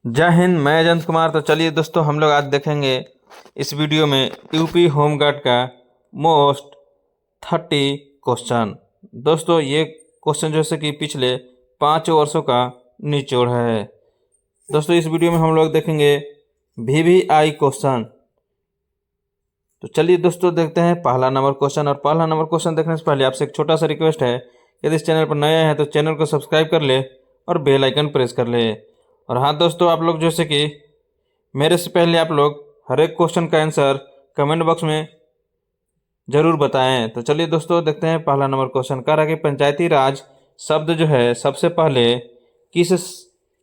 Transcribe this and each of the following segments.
जय हिंद। मैं अजंत कुमार। तो चलिए दोस्तों, हम लोग आज देखेंगे इस वीडियो में यूपी होमगार्ड का मोस्ट 30 क्वेश्चन। दोस्तों ये क्वेश्चन जैसे कि पिछले 5 वर्षों का निचोड़ है। दोस्तों इस वीडियो में हम लोग देखेंगे VVI क्वेश्चन। तो चलिए दोस्तों देखते हैं पहला नंबर क्वेश्चन। और पहला नंबर क्वेश्चन देखने से पहले आपसे एक छोटा सा रिक्वेस्ट है, यदि इस चैनल पर नए हैं तो चैनल को सब्सक्राइब कर ले और बेल आइकन प्रेस कर ले। और हाँ दोस्तों, आप लोग जैसे कि मेरे से पहले आप लोग हर एक क्वेश्चन का आंसर कमेंट बॉक्स में ज़रूर बताएं। तो चलिए दोस्तों देखते हैं पहला नंबर क्वेश्चन। कह रहा है कि पंचायती राज शब्द जो है सबसे पहले किस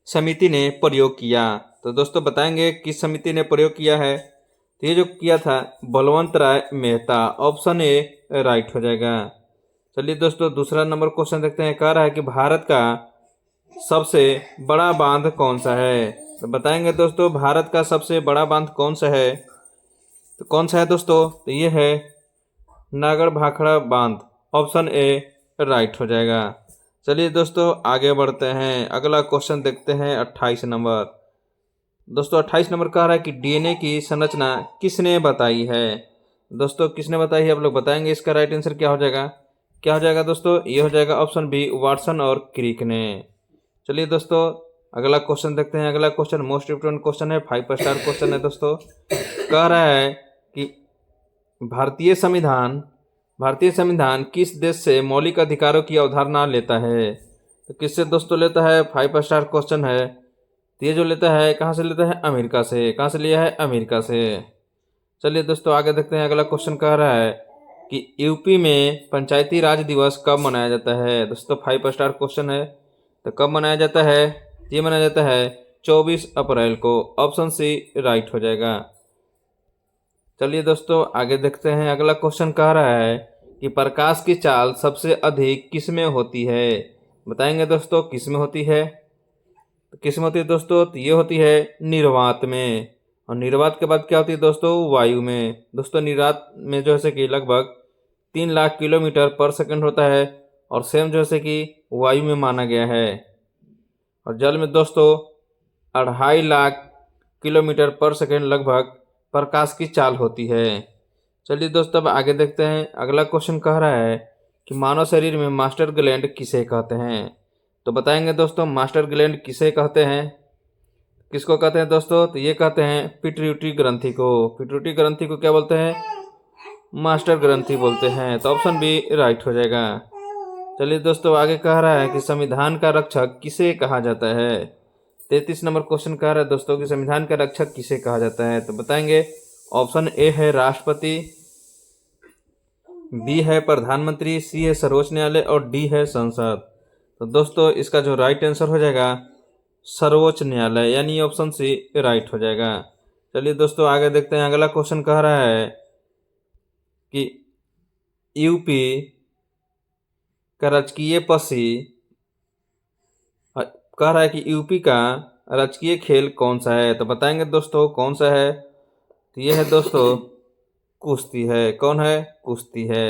समिति ने प्रयोग किया। तो दोस्तों बताएंगे किस समिति ने प्रयोग किया है। तो ये जो किया था बलवंत राय मेहता, ऑप्शन ए राइट हो जाएगा। चलिए दोस्तों दूसरा नंबर क्वेश्चन देखते हैं। कह रहा है कि भारत का सबसे बड़ा बांध कौन सा है। तो बताएंगे दोस्तों भारत का सबसे बड़ा बांध कौन सा है। तो कौन सा है दोस्तों, तो ये है नागड़ भाखड़ा बांध, ऑप्शन ए राइट हो जाएगा। चलिए दोस्तों आगे बढ़ते हैं, अगला क्वेश्चन देखते हैं 28 नंबर। दोस्तों 28 नंबर कह रहा है कि डीएनए की संरचना किसने बताई है। दोस्तों किसने बताई है आप लोग बताएंगे। इसका राइट आंसर क्या हो जाएगा। क्या हो जाएगा दोस्तों, ये हो जाएगा ऑप्शन बी वाटसन और क्रिक ने। चलिए दोस्तों अगला क्वेश्चन देखते हैं। अगला क्वेश्चन मोस्ट इंपोर्टेंट क्वेश्चन है, 5 स्टार क्वेश्चन है दोस्तों। कह रहा है कि भारतीय संविधान किस देश से मौलिक अधिकारों की अवधारणा लेता है। तो किससे दोस्तों लेता है, 5 स्टार क्वेश्चन है। तो ये जो लेता है कहाँ से लेता है, अमेरिका से। कहाँ से लिया है, अमेरिका से। चलिए दोस्तों आगे देखते हैं। अगला क्वेश्चन कह रहा है कि यूपी में पंचायती राज दिवस कब मनाया जाता है। दोस्तों 5 स्टार क्वेश्चन है। तो कब मनाया जाता है, ये मनाया जाता है 24 अप्रैल को, ऑप्शन सी राइट हो जाएगा। चलिए दोस्तों आगे देखते हैं। अगला क्वेश्चन कह रहा है कि प्रकाश की चाल सबसे अधिक किस में होती है। बताएंगे दोस्तों किस में होती है। तो किस में होती है दोस्तों, तो ये होती है निर्वात में। और निर्वात के बाद क्या होती है दोस्तों, वायु में। दोस्तों निर्वात में जो है कि लगभग 3 लाख किलोमीटर पर सेकंड होता है, और सेम जो है कि वायु में माना गया है। और जल में दोस्तों 2.5 लाख किलोमीटर पर सेकंड लगभग प्रकाश की चाल होती है। चलिए दोस्तों अब आगे देखते हैं। अगला क्वेश्चन कह रहा है कि मानव शरीर में मास्टर ग्लैंड किसे कहते हैं। तो बताएंगे दोस्तों मास्टर ग्लैंड किसे कहते हैं। किसको कहते हैं दोस्तों, तो ये कहते हैं पिट्यूटरी ग्रंथि को। पिट्यूटरी ग्रंथि को क्या बोलते हैं, मास्टर ग्रंथि बोलते हैं। तो ऑप्शन बी राइट हो जाएगा। चलिए दोस्तों आगे कह रहा है कि संविधान का रक्षक किसे कहा जाता है। 33 नंबर क्वेश्चन कह रहा है दोस्तों कि संविधान का रक्षक किसे कहा जाता है। तो बताएंगे ऑप्शन ए है राष्ट्रपति, बी है प्रधानमंत्री, सी है सर्वोच्च न्यायालय और डी है संसद। तो दोस्तों इसका जो राइट आंसर हो जाएगा सर्वोच्च न्यायालय, यानी ऑप्शन सी राइट हो जाएगा। चलिए दोस्तों आगे देखते हैं। अगला क्वेश्चन कह रहा है कि यूपी का राजकीय पक्षी, कह रहा है कि यूपी का राजकीय खेल कौन सा है। तो बताएंगे दोस्तों कौन सा है। तो ये है दोस्तों कुश्ती है। कौन है, कुश्ती है।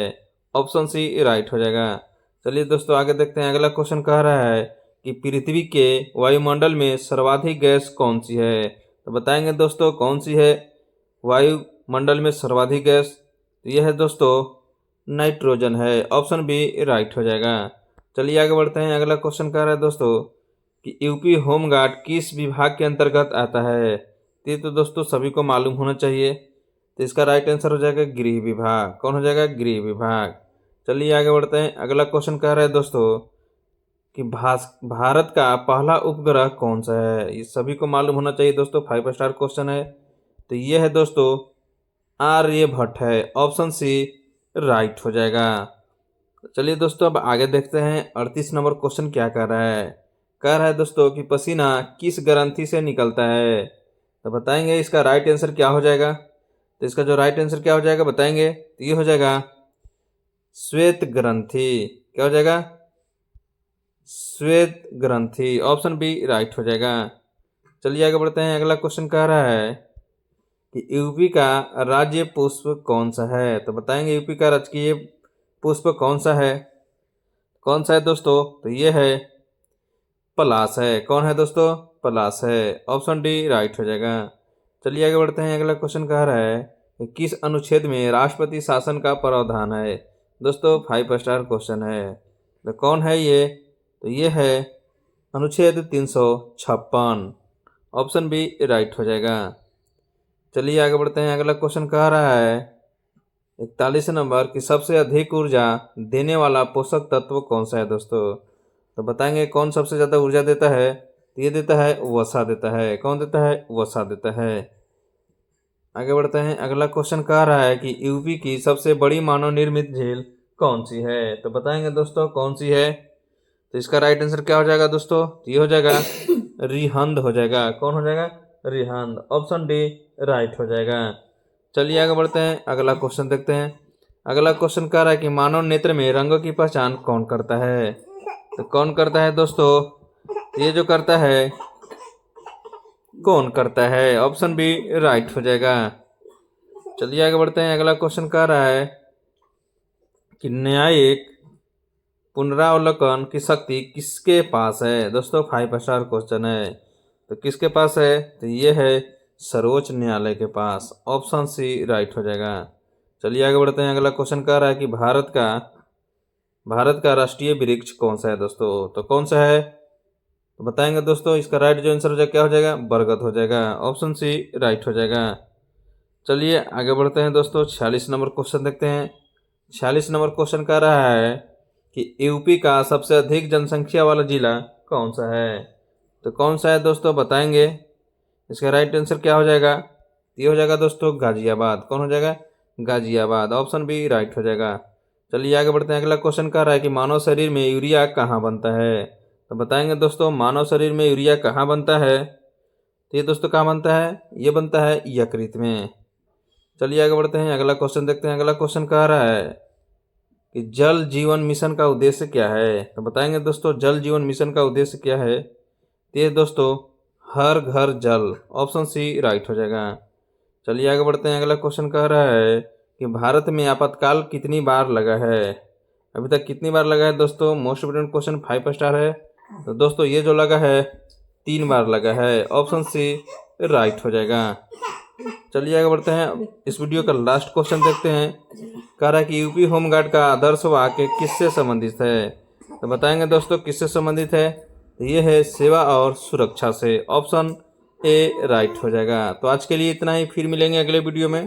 ऑप्शन सी राइट हो जाएगा। चलिए दोस्तों आगे देखते हैं। अगला क्वेश्चन कह रहा है कि पृथ्वी के वायुमंडल में सर्वाधिक गैस कौन सी है। तो बताएंगे दोस्तों कौन सी है वायुमंडल में सर्वाधिक गैस। तो यह है दोस्तों नाइट्रोजन है, ऑप्शन बी राइट हो जाएगा। चलिए आगे बढ़ते हैं। अगला क्वेश्चन कह रहा है दोस्तों कि यूपी होमगार्ड किस विभाग के अंतर्गत आता है। ये तो दोस्तों सभी को मालूम होना चाहिए। तो इसका राइट आंसर हो जाएगा गृह विभाग। कौन हो जाएगा, गृह विभाग। चलिए आगे बढ़ते हैं। अगला क्वेश्चन कह रहा है दोस्तों कि भारत का पहला उपग्रह कौन सा है। ये सभी को मालूम होना चाहिए दोस्तों, 5 स्टार क्वेश्चन है। तो ये है दोस्तों आर्यभट्ट है, ऑप्शन सी राइट हो जाएगा। चलिए दोस्तों अब आगे देखते हैं। 38 नंबर क्वेश्चन क्या कह रहा है। कह रहा है दोस्तों कि पसीना किस ग्रंथि से निकलता है। तो बताएंगे इसका राइट आंसर क्या हो जाएगा। तो इसका जो राइट आंसर क्या हो जाएगा बताएंगे, तो ये हो जाएगा श्वेत ग्रंथि। क्या हो जाएगा, श्वेत ग्रंथि, ऑप्शन बी राइट हो जाएगा। चलिए आगे बढ़ते हैं। अगला क्वेश्चन कह रहा है कि यूपी का राज्य पुष्प कौन सा है। तो बताएंगे यूपी का राजकीय पुष्प कौन सा है। कौन सा है दोस्तों, तो ये है पलाश है। कौन है दोस्तों, प्लस है। ऑप्शन डी राइट हो जाएगा। चलिए आगे बढ़ते हैं। अगला क्वेश्चन कह रहा है कि किस अनुच्छेद में राष्ट्रपति शासन का प्रावधान है। दोस्तों 5 स्टार क्वेश्चन है। तो कौन है ये? तो ये है अनुच्छेद 356। ऑप्शन बी राइट हो जाएगा। चलिए आगे बढ़ते हैं। अगला क्वेश्चन कह रहा है 41 नंबर की सबसे अधिक ऊर्जा देने वाला पोषक तत्व कौन सा है दोस्तों? तो बताएंगे कौन सबसे ज़्यादा ऊर्जा देता है। तो ये देता है वसा देता है। कौन देता है? वसा देता है। आगे बढ़ते हैं। अगला क्वेश्चन कह रहा है कि यूपी की सबसे बड़ी मानव निर्मित झील कौन सी है। तो बताएंगे दोस्तों कौन सी है। तो इसका राइट आंसर क्या हो जाएगा दोस्तों? ये हो जाएगा रिहंद हो जाएगा। कौन हो जाएगा? रिहंद। ऑप्शन डी राइट हो जाएगा। चलिए आगे बढ़ते हैं। अगला क्वेश्चन देखते हैं। अगला क्वेश्चन कह रहा है कि मानव नेत्र में रंगों की पहचान कौन करता है। तो कौन करता है दोस्तों? ये जो करता है कौन करता है? ऑप्शन बी राइट हो जाएगा। चलिए आगे बढ़ते हैं। अगला क्वेश्चन कह रहा है कि न्यायिक पुनरावलोकन की शक्ति किसके पास है। दोस्तों 5 स्टार क्वेश्चन है। तो किसके पास है? तो ये है सर्वोच्च न्यायालय के पास। ऑप्शन सी राइट हो जाएगा। चलिए आगे बढ़ते हैं। अगला क्वेश्चन कह रहा है कि भारत का राष्ट्रीय वृक्ष कौन सा है दोस्तों? तो कौन सा है? तो बताएंगे दोस्तों। इसका राइट जो आंसर हो जाएगा क्या हो जाएगा? बरगद हो जाएगा। ऑप्शन सी राइट हो जाएगा। चलिए आगे बढ़ते हैं दोस्तों। 46 नंबर क्वेश्चन देखते हैं। 46 नंबर क्वेश्चन कह रहा है कि यूपी का सबसे अधिक जनसंख्या वाला जिला कौन सा है। तो कौन सा है दोस्तों? बताएंगे। इसका राइट आंसर क्या हो जाएगा? ये हो जाएगा दोस्तों गाजियाबाद। कौन हो जाएगा? गाजियाबाद। ऑप्शन बी राइट हो जाएगा। चलिए आगे बढ़ते हैं। अगला क्वेश्चन कह रहा है कि मानव शरीर में यूरिया कहाँ बनता है। तो बताएंगे दोस्तों मानव शरीर में यूरिया कहाँ बनता है। तो ये दोस्तों कहाँ बनता है? ये बनता है यकृत में। चलिए आगे बढ़ते हैं। अगला क्वेश्चन देखते हैं। अगला क्वेश्चन कह रहा है कि जल जीवन मिशन का उद्देश्य क्या है। तो बताएंगे दोस्तों जल जीवन मिशन का उद्देश्य क्या है। तो ये दोस्तों हर घर जल। ऑप्शन सी राइट हो जाएगा। चलिए आगे बढ़ते हैं। अगला क्वेश्चन कह रहा है कि भारत में आपातकाल कितनी बार लगा है। अभी तक कितनी बार लगा है दोस्तों? मोस्ट इम्पोर्टेंट क्वेश्चन 5 स्टार है। तो दोस्तों ये जो लगा है 3 बार लगा है। ऑप्शन सी राइट हो जाएगा। चलिए आगे बढ़ते हैं। इस वीडियो का लास्ट क्वेश्चन देखते हैं। कह रहा है कि यूपी होमगार्ड का आदर्श वाक्य किससे संबंधित है। तो बताएंगे दोस्तों किससे संबंधित है। तो ये है सेवा और सुरक्षा से। ऑप्शन ए राइट हो जाएगा। तो आज के लिए इतना ही। फिर मिलेंगे अगले वीडियो में।